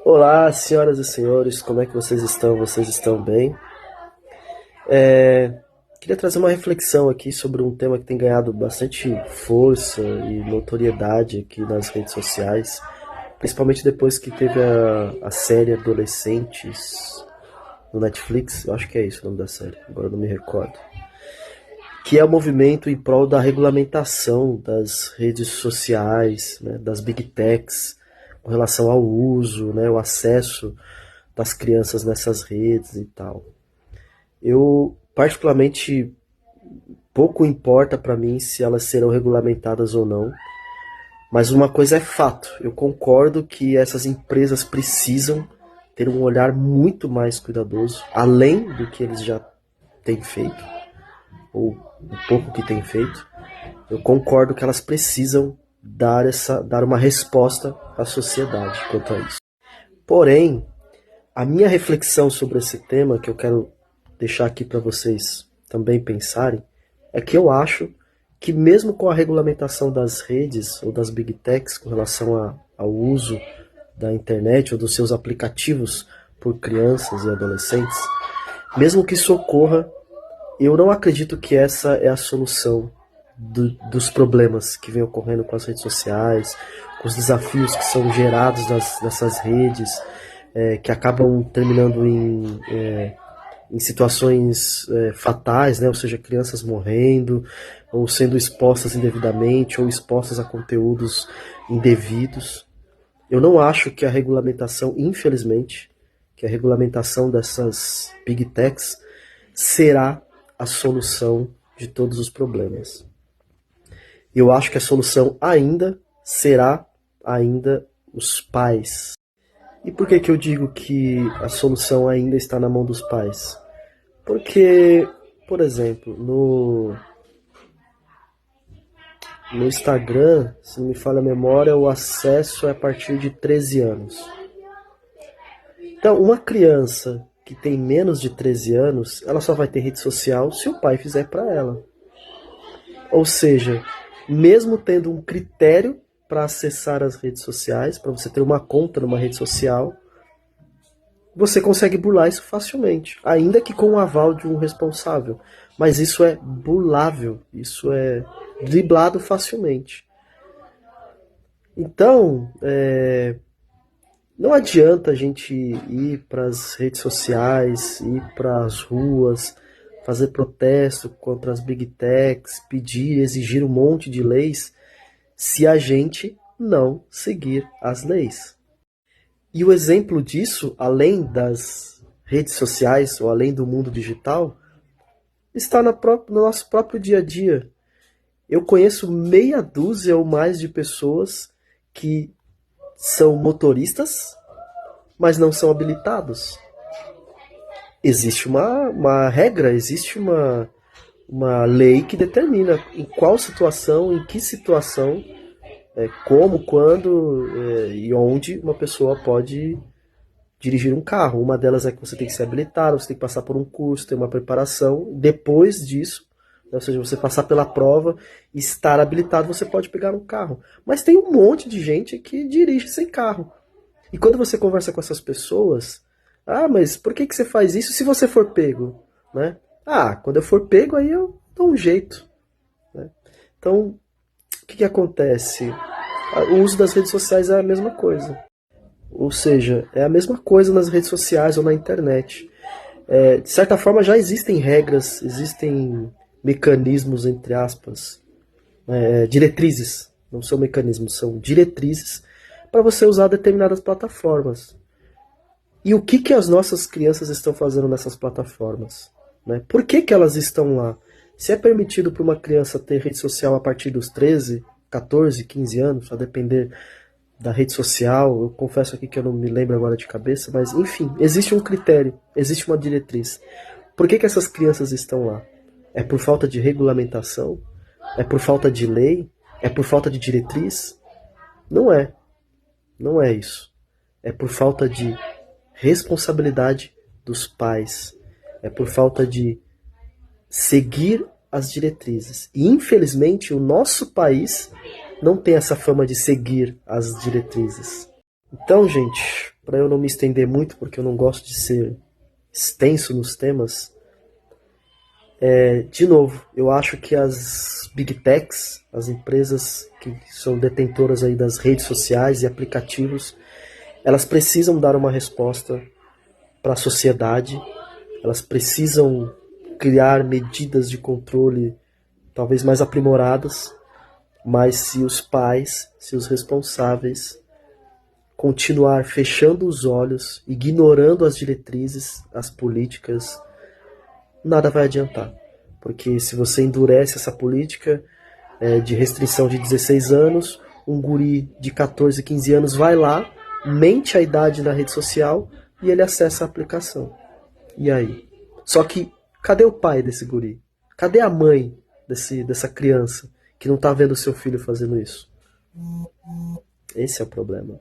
Olá, senhoras e senhores, como é que vocês estão? Vocês estão bem? Queria trazer uma reflexão aqui sobre um tema que tem ganhado bastante força e notoriedade aqui nas redes sociais, principalmente depois que teve a série Adolescentes no Netflix. Eu acho que é isso o nome da série, agora eu não me recordo. Que é o movimento em prol da regulamentação das redes sociais, né, das big techs, com relação ao uso, né, o acesso das crianças nessas redes e tal. Eu, particularmente, pouco importa para mim se elas serão regulamentadas ou não, mas uma coisa é fato, eu concordo que essas empresas precisam ter um olhar muito mais cuidadoso, além do que eles já têm feito, ou um pouco que têm feito. Eu concordo que elas precisam dar uma resposta à sociedade quanto a isso. Porém, a minha reflexão sobre esse tema, que eu quero deixar aqui para vocês também pensarem, é que eu acho que mesmo com a regulamentação das redes ou das big techs com relação ao uso da internet ou dos seus aplicativos por crianças e adolescentes, mesmo que isso ocorra, eu não acredito que essa é a solução dos problemas que vem ocorrendo com as redes sociais, com os desafios que são gerados nessas redes, que acabam terminando em situações fatais, né? Ou seja, crianças morrendo, ou sendo expostas indevidamente, ou expostas a conteúdos indevidos. Eu não acho que a regulamentação, infelizmente, que a regulamentação dessas big techs será a solução de todos os problemas. Eu acho que a solução ainda será os pais. E por que eu digo que a solução ainda está na mão dos pais? Porque, por exemplo, no Instagram, se não me falha a memória, o acesso é a partir de 13 anos. Então, uma criança que tem menos de 13 anos, ela só vai ter rede social se o pai fizer para ela. Ou seja, mesmo tendo um critério para acessar as redes sociais, para você ter uma conta numa rede social, você consegue burlar isso facilmente, ainda que com o aval de um responsável. Mas isso é burlável, isso é driblado facilmente. Então, não adianta a gente ir para as redes sociais, ir para as ruas, fazer protesto contra as big techs, pedir, exigir um monte de leis, se a gente não seguir as leis. E o exemplo disso, além das redes sociais ou além do mundo digital, está no nosso próprio dia a dia. Eu conheço meia dúzia ou mais de pessoas que são motoristas, mas não são habilitados. Existe uma regra, existe uma lei que determina em qual situação, em que situação, como, quando e onde uma pessoa pode dirigir um carro. Uma delas é que você tem que ser habilitado, você tem que passar por um curso, ter uma preparação. Depois disso, ou seja, você passar pela prova e estar habilitado, você pode pegar um carro. Mas tem um monte de gente que dirige sem carro. E quando você conversa com essas pessoas, mas por que você faz isso se você for pego? Né? Quando eu for pego, aí eu dou um jeito. Né? Então, o que acontece? O uso das redes sociais é a mesma coisa. Ou seja, é a mesma coisa nas redes sociais ou na internet. De certa forma, já existem regras, existem mecanismos, entre aspas, diretrizes. Não são mecanismos, são diretrizes para você usar determinadas plataformas. E o que as nossas crianças estão fazendo nessas plataformas? Né? Por que elas estão lá? Se é permitido para uma criança ter rede social a partir dos 13, 14, 15 anos, a depender da rede social, eu confesso aqui que eu não me lembro agora de cabeça, mas enfim, existe um critério, existe uma diretriz. Por que essas crianças estão lá? É por falta de regulamentação? É por falta de lei? É por falta de diretriz? Não é. Não é isso. É por falta de responsabilidade dos pais. É por falta de seguir as diretrizes. E infelizmente o nosso país não tem essa fama de seguir as diretrizes. Então, gente, para eu não me estender muito, porque eu não gosto de ser extenso nos temas, de novo, eu acho que as Big Techs, as empresas que são detentoras aí das redes sociais e aplicativos, elas precisam dar uma resposta para a sociedade, elas precisam criar medidas de controle talvez mais aprimoradas, mas se os pais, se os responsáveis continuar fechando os olhos, ignorando as diretrizes, as políticas, nada vai adiantar. Porque se você endurece essa política de restrição de 16 anos, um guri de 14, 15 anos vai lá, mente a idade na rede social e ele acessa a aplicação. E aí? Só que, cadê o pai desse guri? Cadê a mãe dessa criança que não tá vendo seu filho fazendo isso? Esse é o problema.